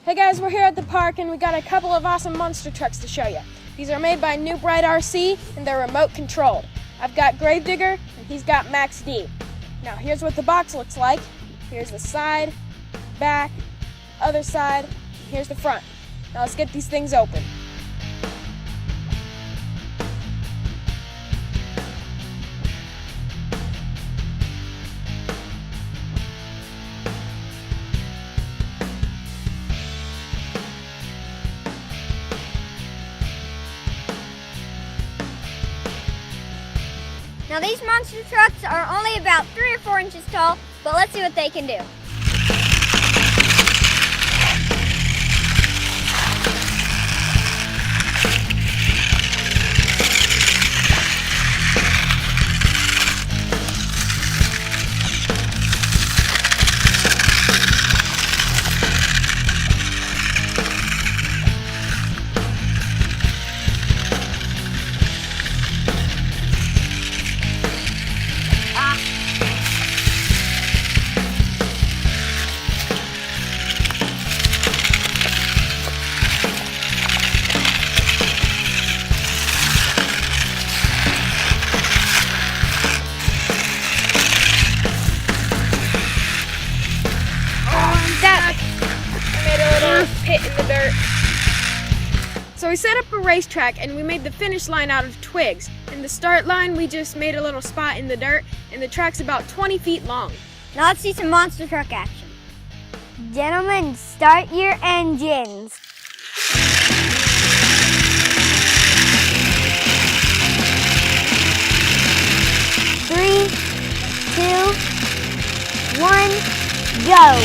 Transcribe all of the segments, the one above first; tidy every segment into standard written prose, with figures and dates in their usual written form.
Hey guys, we're here at the park and we got a couple of awesome monster trucks to show you. These are made by New Bright RC and they're remote controlled. I've got DIGGER and he's got Max D. Now here's what the box looks like. Here's the side, back, other side, here's the front. Now let's get these things open. Now these monster trucks are only about 3 or 4 inches tall, but let's see what they can do. Pit in the dirt. So we set up a racetrack and we made the finish line out of twigs. And the start line we just made a little spot in the dirt and the track's about 20 feet long. Now let's see some monster truck action. Gentlemen, start your engines. Three, 2, 1, go.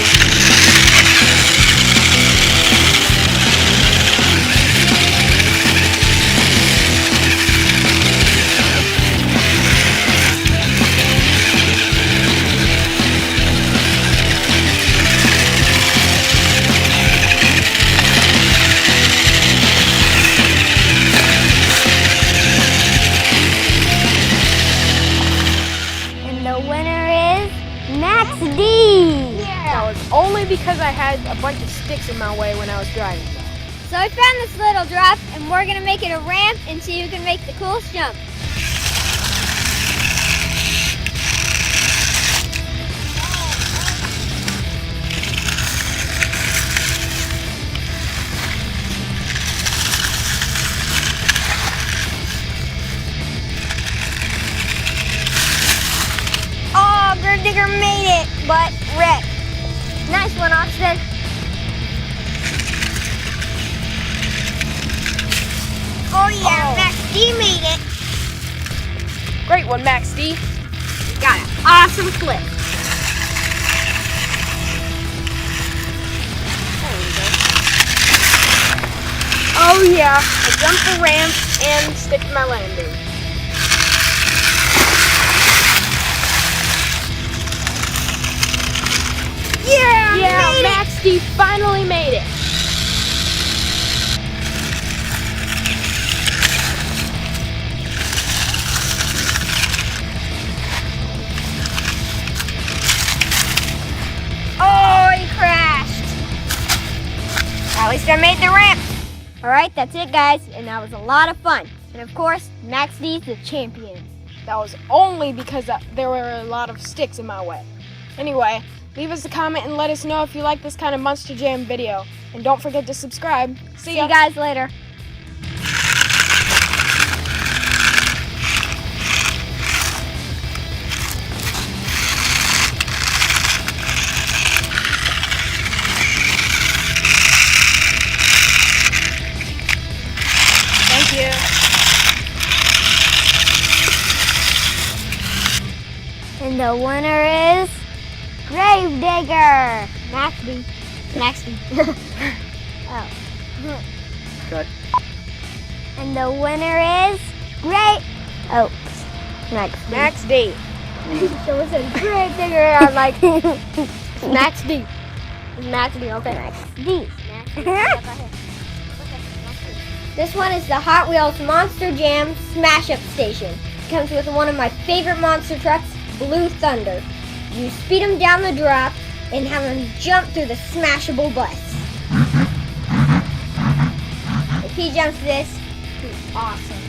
Max D! That was only because I had a bunch of sticks in my way when I was driving. So I found this little drop and we're gonna make it a ramp and see who can make the coolest jump. DIGGER made it, but wrecked. Nice one, Austin. Oh yeah, Max D made it. Great one, Max D. Got an awesome flip. Oh yeah, I jumped the ramp and stick to my landing. Yeah, Max D finally made it. Oh, he crashed. At least I made the ramp. Alright, that's it guys, and that was a lot of fun. And of course, Max D's the champion. That was only because there were a lot of sticks in my way. Anyway, leave us a comment and let us know if you like this kind of Monster Jam video. And don't forget to subscribe. See you guys later. Thank you. And the winner is DIGGER. Max D. Max D. Oh. Good. And the winner is Max D. Someone said DIGGER. I'm like, Max D. Max D, okay. Max D. This one is the Hot Wheels Monster Jam Smash Up Station. It comes with one of my favorite monster trucks, Blue Thunder. You speed them down the drop and have them jump through the smashable bus. he jumps this, awesome.